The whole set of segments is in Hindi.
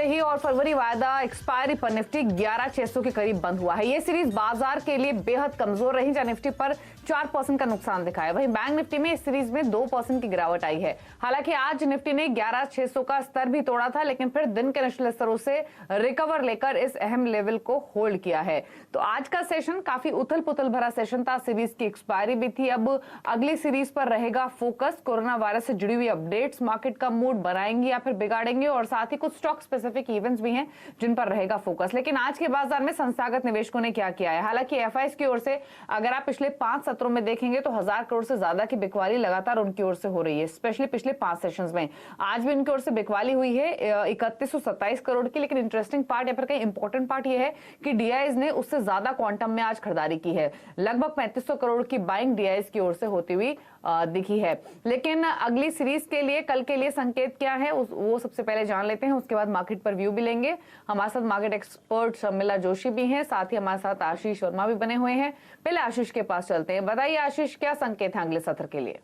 जुड़ते ही और फरवरी वायदा एक्सपायरी पर निफ्टी 11,600 के करीब बंद हुआ है। ये सीरीज बाजार के लिए बेहद कमजोर रही, जहां निफ्टी पर 4% का नुकसान दिखा है। वहीं बैंक निफ्टी में इस सीरीज में 2% की गिरावट आई है। हालांकि आज निफ्टी ने 11,600 का स्तर भी तोड़ा था, लेकिन फिर दिन के निचले स्तरों से रिकवर लेकर इस अहम लेवल को होल्ड किया है। तो आज का सेशन काफी उथल पुथल भरा सेशन था। सीरीज की एक्सपायरी भी थी। अब अगली सीरीज पर रहेगा फोकस। कोरोना वायरस से जुड़ी हुई अपडेट्स मार्केट का मूड बनाएंगे या फिर बिगाड़ेंगे, और साथ ही कुछ स्टॉक स्पेसिफिक इवेंट्स भी हैं जिन पर रहेगा फोकस। लेकिन आज के बाजार में संस्थागत निवेशकों ने क्या किया है? हालांकि एफआईएस की ओर से अगर आप पिछले 5 सत्रों में देखेंगे तो 1000 करोड़ से ज्यादा की बिकवाली लगातार उनकी ओर से हो रही है, स्पेशली पिछले 5 सेशंस में। आज भी उनकी ओर से बिकवाली हुई है 3127 करोड़ की। लेकिन इंटरेस्टिंग पार्ट या फिर कहीं इंपॉर्टेंट पार्ट यह है कि डीआईएस ने उससे ज्यादा क्वांटम में आज खरीदारी की है। लगभग 3500 करोड़ की बाइंग डीआईएस की ओर से होती हुई दिखी है। लेकिन अगली सीरीज के लिए कल के लिए संकेत क्या है वो सबसे पहले जान लेते हैं, उसके बाद मार्केट पर व्यू भी लेंगे। हमारे साथ मार्केट एक्सपर्ट शर्मिला जोशी भी हैं, साथ ही हमारे साथ आशीष वर्मा भी बने हुए हैं। पहले आशीष के पास चलते हैं। बताइए आशीष, क्या संकेत है अगले सत्र के लिए?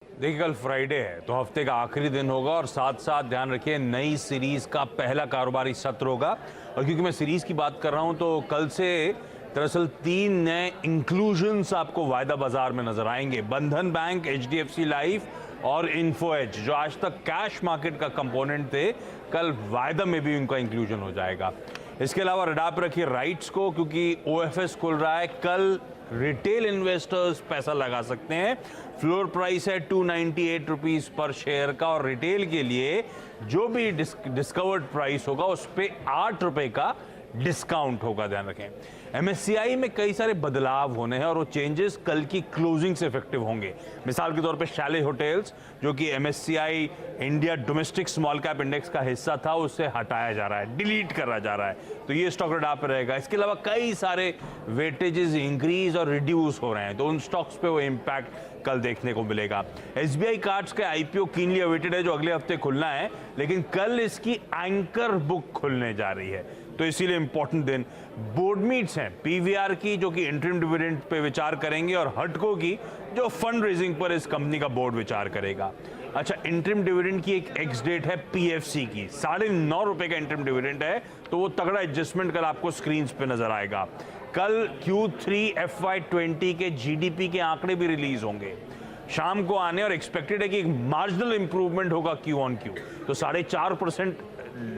देखिए, कल फ्राइडे है तो हफ्ते का आखिरी दिन होगा और साथ साथ ध्यान रखिए नई सीरीज का पहला कारोबारी सत्र होगा। और क्योंकि मैं सीरीज की बात कर रहा हूं तो कल से दरअसल 3 नए इंक्लूजन्स आपको वायदा बाजार में नजर आएंगे। बंधन बैंक, एचडीएफसी लाइफ और इन्फो एज, जो आज तक कैश मार्केट का कंपोनेंट थे, कल वायदा में भी उनका इंक्लूजन हो जाएगा। इसके अलावा रडार पर रखिए राइट्स को, क्योंकि ओएफएस खुल रहा है। कल रिटेल इन्वेस्टर्स पैसा लगा सकते हैं। फ्लोर प्राइस है 298 रुपीज पर शेयर का, और रिटेल के लिए जो भी डिस्कवर्ड प्राइस होगा उस पर 8 रुपए का डिस्काउंट होगा, ध्यान रखें। एमएससीआई में कई सारे बदलाव होने हैं और वो चेंजेस कल की क्लोजिंग से इफेक्टिव होंगे। मिसाल के तौर पे शैले होटल्स, जो कि MSCI India domestic small cap index का हिस्सा था, उससे हटाया जा रहा है, डिलीट करा जा रहा है, तो ये स्टॉक रडार पर रहेगा। इसके अलावा कई सारे वेटेजेस इंक्रीज और रिड्यूस हो रहे हैं, तो उन स्टॉक्स पे वो इम्पैक्ट कल देखने को मिलेगा। एसबीआई कार्ड्स का आईपीओ कीनली अवेटेड है, जो अगले हफ्ते खुलना है, लेकिन कल इसकी एंकर बुक खुलने जा रही है, तो इसीलिए इंपॉर्टेंट दिन। बोर्ड मीट्स हैं पीवीआर की, जो कि इंटरिम डिविडेंड पे विचार करेंगे, और हटको की, जो फंड रेजिंग पर इस कंपनी का बोर्ड विचार करेगा। अच्छा, इंटरिम डिविडेंड की एक एक्स डेट है पीएफसी की, 9.5 रुपए का इंटरिम डिविडेंड है, तो वो तगड़ा एडजस्टमेंट कल आपको स्क्रीन पे नजर आएगा। कल Q3 FY20 के जीडीपी के आंकड़े भी रिलीज होंगे शाम को आने, और एक्सपेक्टेड है कि एक मार्जिनल इंप्रूवमेंट होगा क्यू ऑन क्यू। तो 4.5%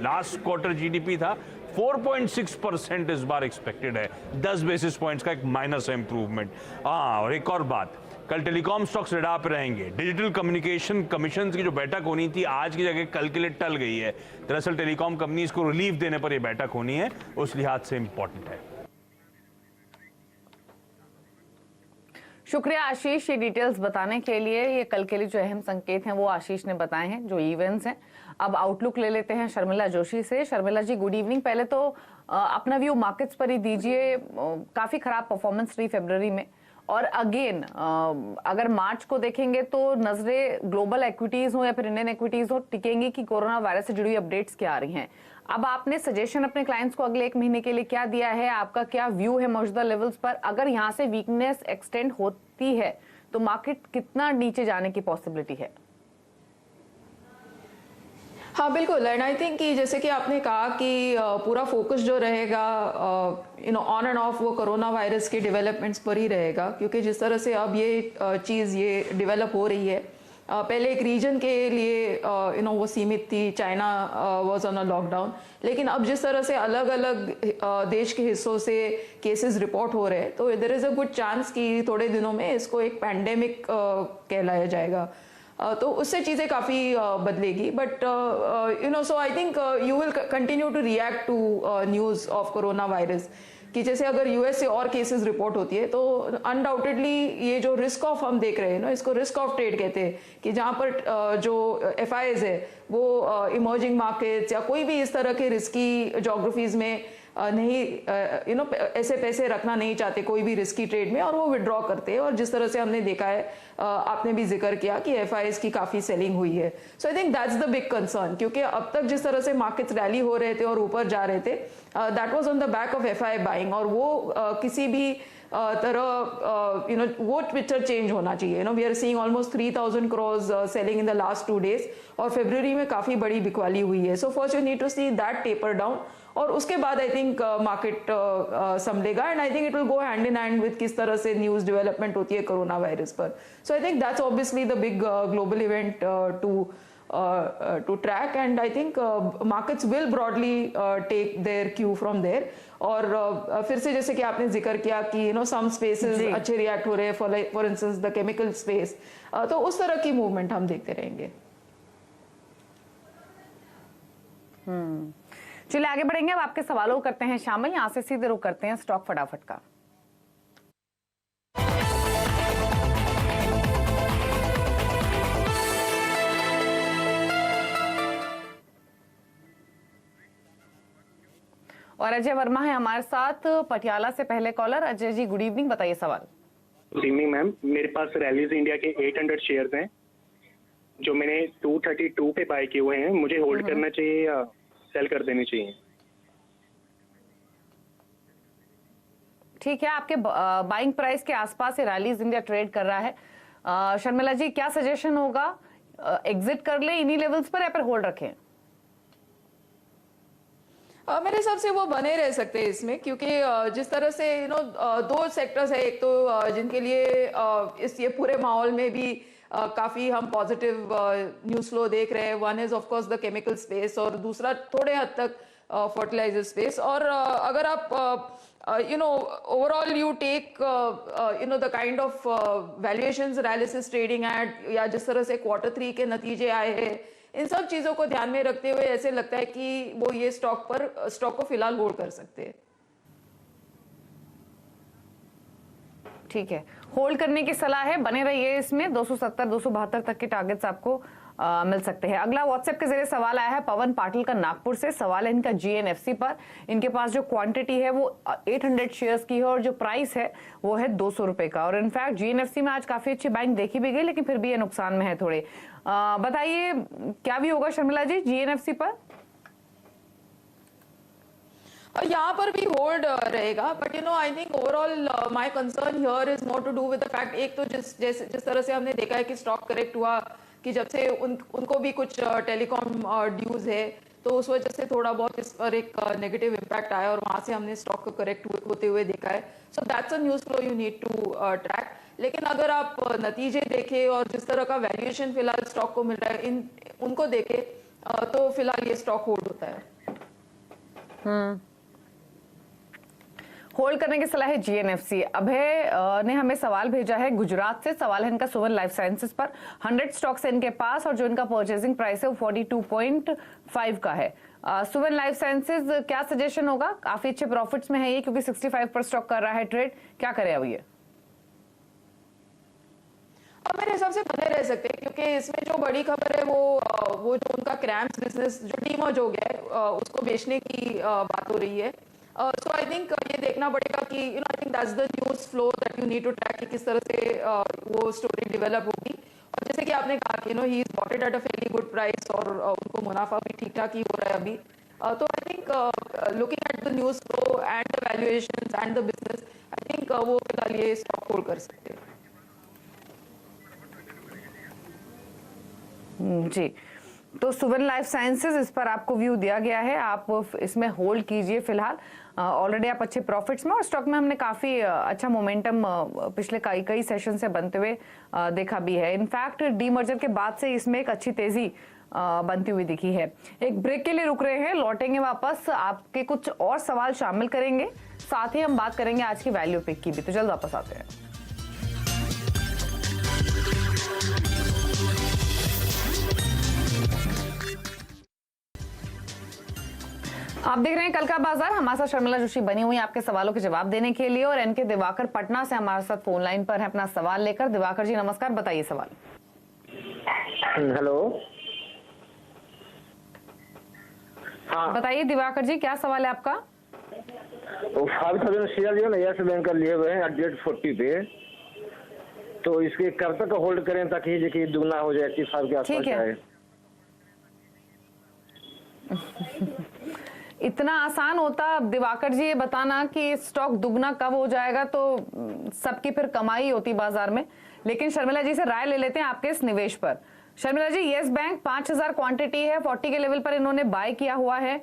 लास्ट क्वार्टर जीडीपी था, 4.6% इस बार एक्सपेक्टेड है, 10 बेसिस पॉइंट्स का एक माइनस इंप्रूवमेंट। और एक और बात, कल टेलीकॉम स्टॉक्स रडार पर रहेंगे। डिजिटल कम्युनिकेशन कमीशन की जो बैठक होनी थी आज की जगह कल के लिए टल गई है। दरअसल टेलीकॉम कंपनीज को रिलीफ देने पर यह बैठक होनी है, उस लिहाज से इंपॉर्टेंट है। शुक्रिया आशीष, ये डिटेल्स बताने के लिए। ये कल के लिए जो अहम संकेत हैं वो आशीष ने बताए हैं, जो इवेंट्स हैं। अब आउटलुक ले लेते हैं शर्मिला जोशी से। शर्मिला जी, गुड इवनिंग। पहले तो अपना व्यू मार्केट्स पर ही दीजिए। काफी खराब परफॉर्मेंस रही फरवरी में, और अगेन अगर मार्च को देखेंगे तो नजरें ग्लोबल इक्विटीज हो या फिर इंडियन इक्विटीज हो टिकेंगी कि कोरोना वायरस से जुड़ी अपडेट्स क्या आ रही हैं। अब आपने सजेशन अपने क्लाइंट्स को अगले 1 महीने के लिए क्या दिया है? आपका क्या व्यू है मौजूदा लेवल्स पर? अगर यहाँ से वीकनेस एक्सटेंड होती है तो मार्केट कितना नीचे जाने की पॉसिबिलिटी है? हाँ बिल्कुल, एंड आई थिंक कि जैसे कि आपने कहा कि पूरा फोकस जो रहेगा ऑन एंड ऑफ वो कोरोना वायरस के डेवलपमेंट्स पर ही रहेगा, क्योंकि जिस तरह से अब ये चीज़ ये डेवलप हो रही है, पहले एक रीजन के लिए वो सीमित थी, China was on a lockdown, लेकिन अब जिस तरह से अलग अलग देश के हिस्सों से केसेस रिपोर्ट हो रहे हैं, तो there is a good chance कि थोड़े दिनों में इसको एक पैंडेमिक कहलाया जाएगा। तो उससे चीज़ें काफ़ी बदलेगी, but so I think you will continue to react to news of corona virus, कि जैसे अगर यूएस से और केसेस रिपोर्ट होती है तो अनडाउटेडली ये जो रिस्क ऑफ हम देख रहे हैं ना, इसको रिस्क ऑफ ट्रेड कहते हैं, कि जहाँ पर जो एफआईएस है वो इमर्जिंग मार्केट्स या कोई भी इस तरह के रिस्की जोग्राफीज में नहीं ऐसे पैसे रखना नहीं चाहते कोई भी रिस्की ट्रेड में, और वो विड्रॉ करते हैं। और जिस तरह से हमने देखा है, आपने भी जिक्र किया कि एफआईएस की काफ़ी सेलिंग हुई है। So I think that's the big concern, क्योंकि अब तक जिस तरह से मार्केट्स रैली हो रहे थे और ऊपर जा रहे थे, that was on the back of FI buying, और वो किसी भी तरह वो पिक्चर चेंज होना चाहिए. We are seeing almost 3000 crores selling in the last 2 days और फरवरी में काफी बड़ी बिकवाली हुई है. So first you need to see that taper down और उसके बाद आई थिंक मार्केट संभलेगा. And I think it will go hand in hand with किस तरह से न्यूज डेवलपमेंट होती है कोरोना वायरस पर. So I think that's obviously the big global event to track, and I think markets will broadly take their cue from there. और फिर से जैसे कि आपने जिक्र किया कि some spaces अच्छे रिएक्ट हो रहे हैं, for instance the chemical space, तो उस तरह की मूवमेंट हम देखते रहेंगे. चलिए आगे बढ़ेंगे. अब आपके सवालों करते हैं शामिल. यहाँ से सीधे रुख करते हैं स्टॉक फटाफट का. और अजय वर्मा है हमारे साथ पटियाला से पहले collar. Ajay ji good evening, बताइए सवाल. Good evening ma'am. मेरे पास रैलीज इंडिया के 800 शेयर्स हैं जो मैंने 232 पे बाय किए हुए हैं. मुझे होल्ड करना चाहिए या सेल कर देनी चाहिए? ठीक है, आपके बाइंग प्राइस के आसपास रैलीज इंडिया ट्रेड कर रहा है. शर्मिला जी क्या सजेशन होगा, एग्जिट कर ले इन्हीं लेवल्स पर या फिर होल्ड रखें? मेरे हिसाब से वो बने रह सकते हैं इसमें, क्योंकि जिस तरह से दो सेक्टर्स है. एक तो जिनके लिए इस ये पूरे माहौल में भी काफी हम पॉजिटिव न्यूज फ्लो देख रहे हैं. One is of course the chemical space और दूसरा थोड़े हद तक फर्टिलाइजर स्पेस. और अगर आप overall you take the kind of valuations Reliance is trading at, या जिस तरह से Q3 के नतीजे आए हैं, इन सब चीजों को ध्यान में रखते हुए ऐसे लगता है कि वो ये स्टॉक को फिलहाल होल्ड कर सकते हैं. ठीक है, होल्ड करने की सलाह है, बने रहिए इसमें. 270 272 तक के टारगेट्स आपको मिल सकते हैं. अगला व्हाट्सएप के जरिए सवाल आया है पवन पाटिल का नागपुर से. सवाल है इनका GNFC पर. इनके पास जो क्वांटिटी है वो 800 शेयर्स की है और जो प्राइस है वो है 200 रुपए का. और इनफैक्ट GNFC में आज काफी अच्छी बाइंग देखी भी गई, लेकिन फिर भी ये नुकसान में है थोड़े. बताइए क्या भी होगा शर्मिला जी GNFC पर? यहाँ पर भी होल्ड रहेगा, but I think overall my concern here is more to do with the fact, एक तो जिस तरह से हमने देखा है कि स्टॉक करेक्ट हुआ, कि जब से उनको भी कुछ टेलीकॉम ड्यूज है, तो उस वजह से थोड़ा बहुत इस पर एक नेगेटिव इम्पैक्ट आया और वहां से हमने स्टॉक को करेक्ट होते हुए देखा है. So that's a news flow you need to track. लेकिन अगर आप नतीजे देखें और जिस तरह का वैल्यूएशन फिलहाल स्टॉक को मिल रहा है उनको देखें, तो फिलहाल ये स्टॉक होल्ड होता है. होल्ड करने की सलाह है GNFC. अभय ने हमें सवाल भेजा है गुजरात से. सवाल है इनका सुवन लाइफ साइंसेस पर. 100 स्टॉक्स है इनके पास और जो इनका परचेसिंग प्राइस है वो 42.5 का है. सुवन लाइफ साइंसेस क्या सजेशन होगा? काफी अच्छे प्रॉफिट्स में है ये, क्योंकि 65 पर स्टॉक कर रहा है ट्रेड. क्या करे अब ये? मेरे हिसाब से बने रह सकते हैं, क्योंकि इसमें जो बड़ी खबर है वो जो उनका क्रैम्स बिजनेस जो डीमर्ज हो गया है उसको बेचने की बात हो रही है. सो आई थिंक ये देखना पड़ेगा कि I think that's the news flow that you need to track, कि किस तरह से वो स्टोरी डेवलप होगी. और जैसे कि आपने कहा कि he is bought it at a fairly good price और उनको मुनाफा भी ठीक ठाक ही हो रहा है अभी. तो I think looking at the news flow and the valuations and the business, I think वो फिलहाल ये स्टॉक होल्ड कर सकते हैं. जी, तो सुवन लाइफ साइंसेस इस पर आपको व्यू दिया गया है, आप इसमें होल्ड कीजिए फिलहाल. ऑलरेडी आप अच्छे प्रॉफिट्स में, और स्टॉक में हमने काफी अच्छा मोमेंटम पिछले कई सेशन से बनते हुए देखा भी है. इनफैक्ट डीमर्जर के बाद से इसमें एक अच्छी तेजी बनती हुई दिखी है. एक ब्रेक के लिए रुक रहे हैं, लौटेंगे वापस, आपके कुछ और सवाल शामिल करेंगे, साथ ही हम बात करेंगे आज की वैल्यू पिक की भी. तो जल्द वापस आते हैं. आप देख रहे हैं कल का बाजार. हमारे साथ शर्मिला जोशी बनी हुई आपके सवालों के जवाब देने के लिए, और एनके दिवाकर पटना से हमारे साथ फोन लाइन पर है अपना सवाल लेकर. दिवाकर जी नमस्कार, बताइए सवाल. हेलो, हाँ बताइए दिवाकर जी, क्या सवाल है आपका? 5,000 शेयर जो है ना यस बैंक का लिए हुए हैं एट 40 पे, तो इसके कब तक होल्ड करें ताकि ये दुगना हो जाए 30 साल के आसपास जाए? इतना आसान होता दिवाकर जी ये बताना कि स्टॉक दुगना कब हो जाएगा, तो सबकी फिर कमाई होती बाजार में। लेकिन शर्मिला जी से राय ले लेते हैं आपके इस निवेश पर। शर्मिला जी, येस बैंक 5000 क्वांटिटी है, 40 के लेवल पर इन्होंने बाय किया हुआ है।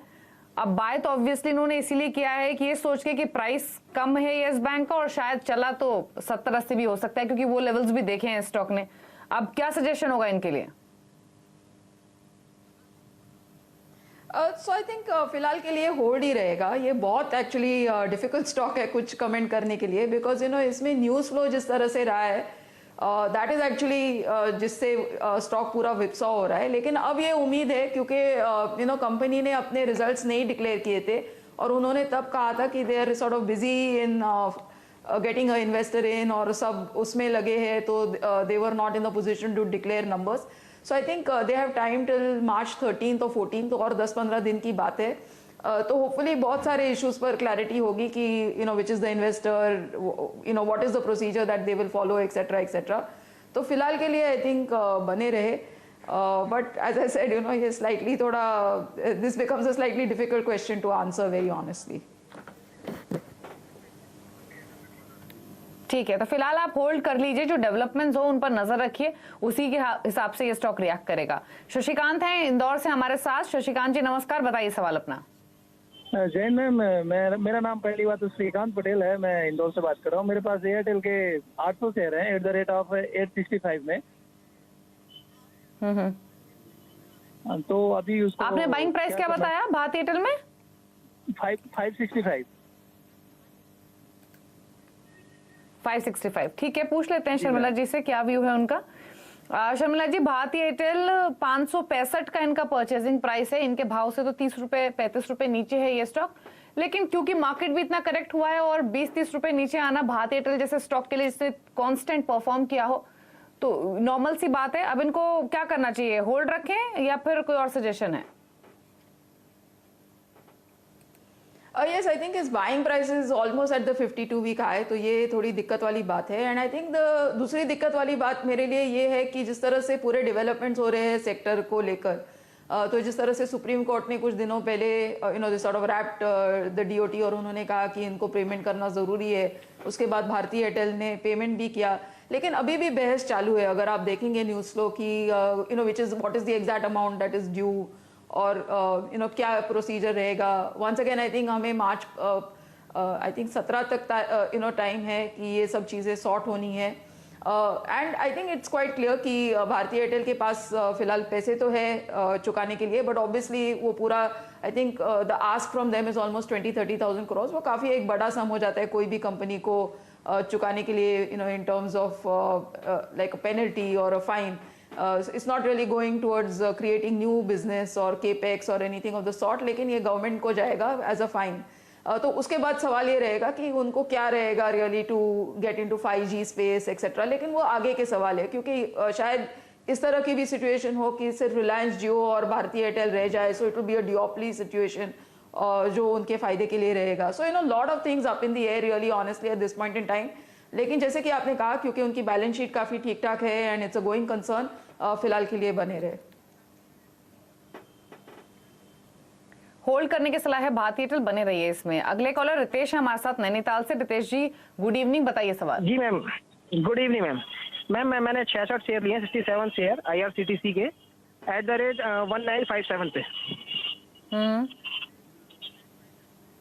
अब बाय तो ऑब्वियसली इन्होंने इसीलिए किया है कि ये सोच के कि प्राइस कम है येस बैंक का और शायद चला तो 70-80 भी हो सकता है, क्योंकि वो लेवल्स भी देखे हैं स्टॉक ने। अब क्या सजेशन होगा इनके लिए? सो आई थिंक फिलहाल के लिए होल्ड ही रहेगा। ये बहुत एक्चुअली डिफिकल्ट स्टॉक है कुछ कमेंट करने के लिए, बिकॉज इसमें न्यूज़ फ्लो जिस तरह से रहा है दैट इज एक्चुअली जिससे स्टॉक पूरा विपसा हो रहा है। लेकिन अब ये उम्मीद है, क्योंकि कंपनी ने अपने रिजल्ट्स नहीं डिक्लेयर किए थे और उन्होंने तब कहा था कि they are sort of busy in getting a investor in, और सब उसमें लगे हैं, तो they were not in the position to declare numbers. So I think they have time till March 13 और 14, तो और 10-15 दिन की बात है। तो होपफुली बहुत सारे इश्यूज पर क्लैरिटी होगी कि which is the investor, what is the procedure that they will follow, etcetera etcetera. तो फिलहाल के लिए आई थिंक बने रहे। बट एज आई सेड, ये स्लाइटली थोड़ा this becomes a slightly difficult question to answer very honestly. ठीक है, तो फिलहाल आप होल्ड कर लीजिए, जो डेवलपमेंट्स हो उन पर नजर रखिए, उसी के हिसाब से ये स्टॉक रिएक्ट करेगा। शशिकांत हैं इंदौर से हमारे साथ। शशिकांत जी नमस्कार, बताइए सवाल अपना। जैन मैम, मेरा नाम पहली बात तो श्रीकांत पटेल है, मैं इंदौर से बात कर रहा हूँ। मेरे पास एयरटेल के 800 शेयर हैं @865 में। तो अभी उसको आपने बाइंग प्राइस क्या बताया भारतीय एयरटेल में? 565। 565, ठीक है, पूछ लेते हैं शर्मिला जी से क्या व्यू है उनका। शर्मिला जी, भारतीय एयरटेल 565 का इनका परचेजिंग प्राइस है। इनके भाव से तो 30 रुपए 35 रुपए नीचे है ये स्टॉक, लेकिन क्योंकि मार्केट भी इतना करेक्ट हुआ है और 20-30 रुपए नीचे आना भारतीय एयरटेल जैसे स्टॉक के लिए जिसने कांस्टेंट परफॉर्म किया हो तो नॉर्मल सी बात है। अब इनको क्या करना चाहिए, होल्ड रखें या फिर कोई और सजेशन है? Yes, I think his buying price is almost at the 52 week high, तो ये थोड़ी दिक्कत वाली बात है। एंड आई थिंक दूसरी दिक्कत वाली बात मेरे लिए ये है कि जिस तरह से पूरे डेवलपमेंट्स हो रहे हैं सेक्टर को लेकर, तो जिस तरह से सुप्रीम कोर्ट ने कुछ दिनों पहले they sort of wrapped the DOT और उन्होंने कहा कि इनको पेमेंट करना ज़रूरी है। उसके बाद भारतीय एयरटेल ने पेमेंट भी किया, लेकिन अभी भी बहस चालू है। अगर आप देखेंगे न्यूज़ फ्लो की which is what is the exact amount that is due, और क्या प्रोसीजर रहेगा। वंस अगेन आई थिंक हमें मार्च आई थिंक 17 तक टाइम है कि ये सब चीज़ें सॉर्ट होनी है। And I think it's quite clear कि भारतीय एयरटेल के पास फिलहाल पैसे तो है चुकाने के लिए, बट ऑब्वियसली वो पूरा I think the ask from them is almost 20-30,000 crore. वो काफ़ी एक बड़ा सम हो जाता है कोई भी कंपनी को चुकाने के लिए, in terms of like a penalty और a fine. It's not really going towards creating new business or capex or anything of the sort, लेकिन ये गवर्नमेंट को जाएगा एज अ फाइन। तो उसके बाद सवाल ये रहेगा कि उनको क्या रहेगा really to get into 5G space etcetera, लेकिन वो आगे के सवाल है, क्योंकि शायद इस तरह की भी सिचुएशन हो कि सिर्फ रिलायंस जियो और भारतीय एयरटेल रह जाए, so it will be a duopoly situation जो उनके फायदे के लिए रहेगा। So lot of things up in the air really honestly at this point in time. लेकिन जैसे कि आपने कहा, क्योंकि उनकी बैलेंस शीट काफ़ी ठीक ठाक है and it's a going concern, फिलहाल के लिए बने रहे। होल्ड करने की सलाह है, भारतीय एयरटेल बने रहिए इसमें। अगले कॉलर रितेश है हमारे साथ नैनीताल से। रितेश जी गुड इवनिंग, बताइए सवाल। जी मैम, गुड इवनिंग मैम। मैंने 66 शेयर लिए, 67 शेयर IRCTC के @1957 पे।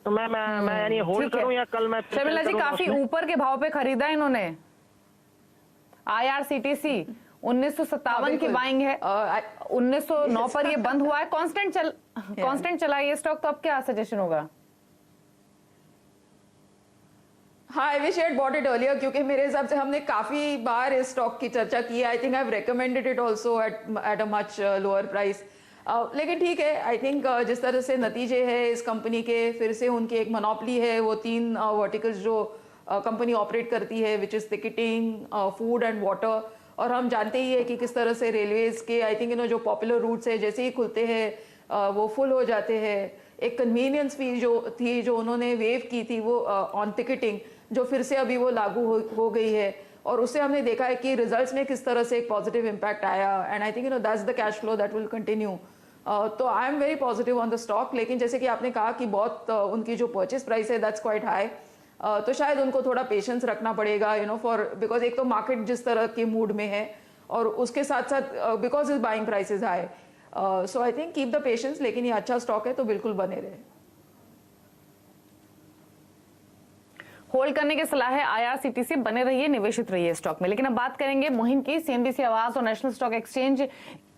तो मैं यानी होल्ड करूं या कल मैं? शर्मिला जी, काफी ऊपर के भाव पे खरीदा है इन्होंने। IRCTC 1957 की बाइंग है, 1909 पर ये बंद हुआ है। कांस्टेंट चला ये स्टॉक, तो अब क्या सजेशन होगा? हाँ, I wish had bought it earlier, क्योंकि मेरे हिसाब से हमने काफी बार इस स्टॉक की चर्चा की है। I think I have recommended it also at a much lower price. लेकिन ठीक है, आई थिंक जिस तरह से नतीजे हैं इस कंपनी के, फिर से उनकी एक मोनोपोली है, वो 3 वर्टिकल्स जो कंपनी ऑपरेट करती है, which is ticketing, food and water. और हम जानते ही है कि किस तरह से रेलवेज के आई थिंक जो पॉपुलर रूट्स है जैसे ही खुलते हैं वो फुल हो जाते हैं। एक कन्वीनियंस फी जो थी, जो उन्होंने वेव की थी वो ऑन टिकटिंग, जो फिर से अभी वो लागू हो गई है, और उससे हमने देखा है कि रिजल्ट्स में किस तरह से एक पॉजिटिव इम्पैक्ट आया। And I think that's the cash flow that will continue. तो I am very positive on the stock. लेकिन जैसे कि आपने कहा कि बहुत उनकी जो परचेस प्राइस है दैट्स क्वाइट हाई, तो शायद उनको थोड़ा पेशेंस रखना पड़ेगा फॉर, बिकॉज एक तो मार्केट जिस तरह के मूड में है और उसके साथ साथ because is buying prices high, so I think keep the patience. लेकिन ये अच्छा स्टॉक है तो बिल्कुल बने रहे। होल्ड करने की सलाह है, IRCTC बने रहिए, निवेशित रहिए स्टॉक में। लेकिन अब बात करेंगे मुहिम की। CNBC आवास और नेशनल स्टॉक एक्सचेंज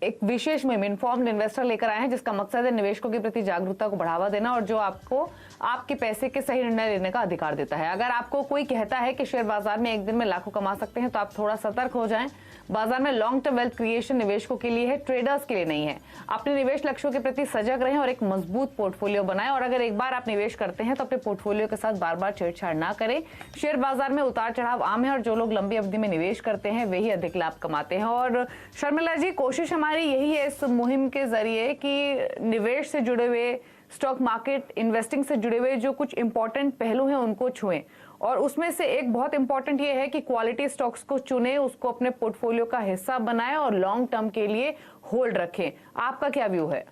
एक विशेष मुहिम इन्फॉर्म्ड इन्वेस्टर लेकर आए हैं, जिसका मकसद है निवेशकों के प्रति जागरूकता को बढ़ावा देना और जो आपको आपके पैसे के सही निर्णय लेने का अधिकार देता है। अगर आपको कोई कहता है कि शेयर बाजार में एक दिन में लाखों कमा सकते हैं तो आप थोड़ा सतर्क हो जाएं। बाजार में लॉन्ग टर्म वेल्थ क्रिएशन निवेशकों के लिए है, ट्रेडर्स के लिए नहीं है। अपने निवेश लक्ष्यों के प्रति सजग रहें और एक मजबूत पोर्टफोलियो बनाएं। और अगर एक बार आप निवेश करते हैं तो अपने पोर्टफोलियो के साथ बार बार छेड़छाड़ ना करें। शेयर बाजार में उतार चढ़ाव आम है और जो लोग लंबी अवधि में निवेश करते हैं वही अधिक लाभ कमाते हैं। और शर्मिला जी, कोशिश हमारी यही है इस मुहिम के जरिए कि निवेश से जुड़े हुए, स्टॉक मार्केट इन्वेस्टिंग से जुड़े हुए जो कुछ इंपॉर्टेंट पहलू हैं उनको छुएं। और उसमें से एक बहुत इंपॉर्टेंट ये है कि क्वालिटी स्टॉक्स को चुने, उसको अपने पोर्टफोलियो का हिस्सा बनाएं और लॉन्ग टर्म के लिए होल्ड रखें। आपका क्या व्यू है?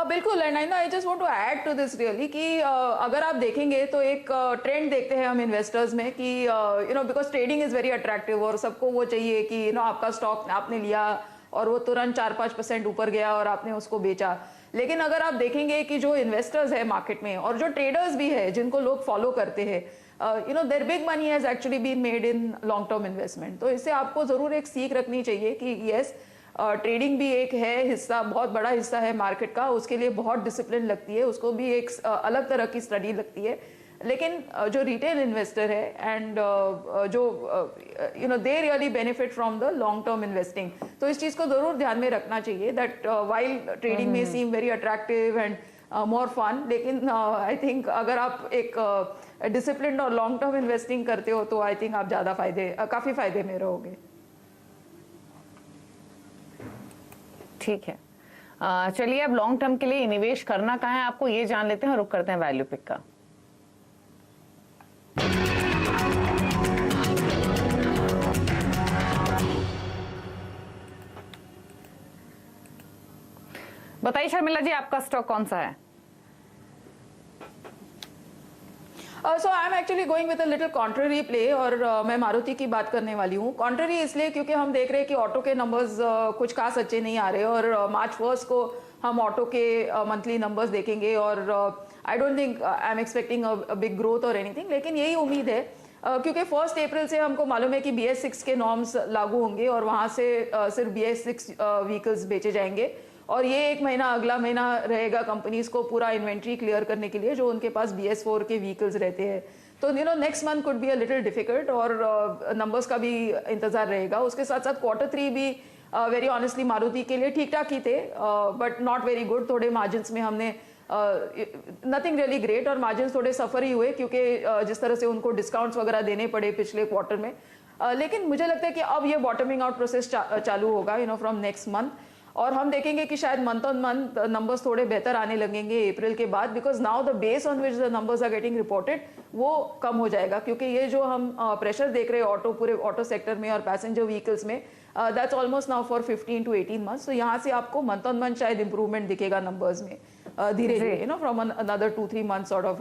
बिल्कुल, and I just want to add to this really कि अगर आप देखेंगे तो एक ट्रेंड देखते हैं हम इन्वेस्टर्स में कि because trading is very attractive और सबको वो चाहिए कि आपका स्टॉक आपने लिया और वो तुरंत 4-5% ऊपर गया और आपने उसको बेचा। लेकिन अगर आप देखेंगे कि जो इन्वेस्टर्स है मार्केट में और जो ट्रेडर्स भी है जिनको लोग फॉलो करते हैं, there big money has actually been made in long term investment. तो इससे आपको जरूर एक सीख रखनी चाहिए कि यस, ट्रेडिंग भी एक है हिस्सा, बहुत बड़ा हिस्सा है मार्केट का, उसके लिए बहुत डिसिप्लिन लगती है, उसको भी एक अलग तरह की स्टडी लगती है। लेकिन जो रिटेल इन्वेस्टर है एंड जो they really benefit from the long term investing, तो इस चीज को जरूर ध्यान में रखना चाहिए दैट वाइल ट्रेडिंग में seem very attractive and more fun, लेकिन आई थिंक अगर आप एक डिसिप्लिन और लॉन्ग टर्म इन्वेस्टिंग करते हो तो आई थिंक आप ज्यादा काफी फायदे में रहोगे। ठीक है, चलिए अब लॉन्ग टर्म के लिए निवेश करना कहाँ है आपको ये जान लेते हैं और रुक करते हैं वैल्यू पिक का। बताइए शर्मिला जी, आपका स्टॉक कौन सा है? So I am actually going with a little contrary play और मैं मारुति की बात करने वाली हूँ। कॉन्ट्ररी इसलिए क्योंकि हम देख रहे हैं कि ऑटो के नंबर्स कुछ खास अच्छे नहीं आ रहे और मार्च 1 को हम ऑटो के मंथली नंबर्स देखेंगे और I don't think I am expecting a big growth और एनीथिंग, लेकिन यही उम्मीद है क्योंकि 1 अप्रैल से हमको मालूम है कि BS6 के नॉर्म्स लागू होंगे और वहाँ से सिर्फ BS6 व्हीकल्स बेचे जाएंगे और ये एक महीना अगला महीना रहेगा कंपनीज को पूरा इन्वेंट्री क्लियर करने के लिए जो उनके पास BS4 के व्हीकल्स रहते हैं। तो next month could be a little difficult और नंबर्स का भी इंतजार रहेगा। उसके साथ साथ Q3 भी वेरी ऑनेस्टली मारुति के लिए ठीक ठाक ही थे बट नॉट वेरी गुड। थोड़े मार्जिन्स में हमने नथिंग रियली ग्रेट और मार्जिन्स थोड़े सफर ही हुए क्योंकि जिस तरह से उनको डिस्काउंट्स वगैरह देने पड़े पिछले क्वार्टर में। लेकिन मुझे लगता है कि अब ये बॉटमिंग आउट प्रोसेस चालू होगा फ्रॉम नेक्स्ट मंथ और हम देखेंगे कि शायद मंथ ऑन मंथ नंबर्स थोड़े बेहतर आने लगेंगे अप्रैल के बाद because now the base on which the numbers are getting reported वो कम हो जाएगा क्योंकि ये जो हम प्रेशर देख रहे हैं पूरे ऑटो सेक्टर में और पैसेंजर व्हीकल्स में that's almost now for 15 to 18 months। तो यहाँ से आपको मंथ ऑन मंथ शायद इंप्रूवमेंट दिखेगा नंबर्स में धीरे धीरे from another 2-3 months sort of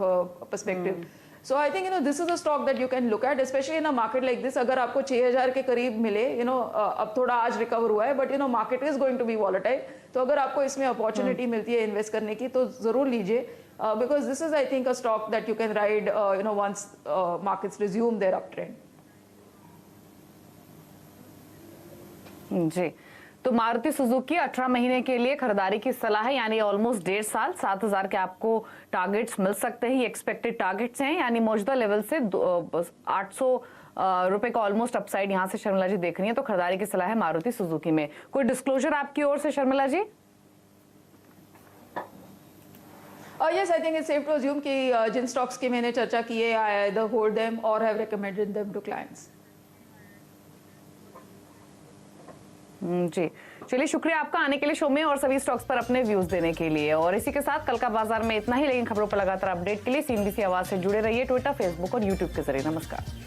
perspective। So I think this is a stock that you can look at, especially in a market like this। अगर आपको 6000 के करीब मिले अब थोड़ा आज रिकवर हुआ है but market is going to be volatile, तो अगर आपको इसमें अपॉर्चुनिटी मिलती है इन्वेस्ट करने की तो जरूर लीजिए because this is I think a stock that you can ride once markets resume their up trend. जी, तो मारुति सुजुकी 18 महीने के लिए खरीदारी की सलाह है, यानी ऑलमोस्ट 1.5 साल 7000 के आपको टारगेट्स मिल सकते हैं। ये एक्सपेक्टेड टारगेट्स हैं, यानी मौजूदा लेवल से 800 रुपए का ऑलमोस्ट अपसाइड यहाँ से शर्मिला जी देख रही है। तो खरीदारी की सलाह है मारुति सुजुकी में। कोई डिस्क्लोजर आपकी ओर से शर्मिला जी? Yes, I think it's safe to assume कि जिन स्टॉक्स की मैंने चर्चा की है I either hold them or have recommended them to clients। जी, चलिए शुक्रिया आपका आने के लिए शो में और सभी स्टॉक्स पर अपने व्यूज देने के लिए। और इसी के साथ कल का बाजार में इतना ही, लेकिन खबरों पर लगातार अपडेट के लिए CNBC आवाज से जुड़े रहिए ट्विटर, फेसबुक और यूट्यूब के जरिए। नमस्कार।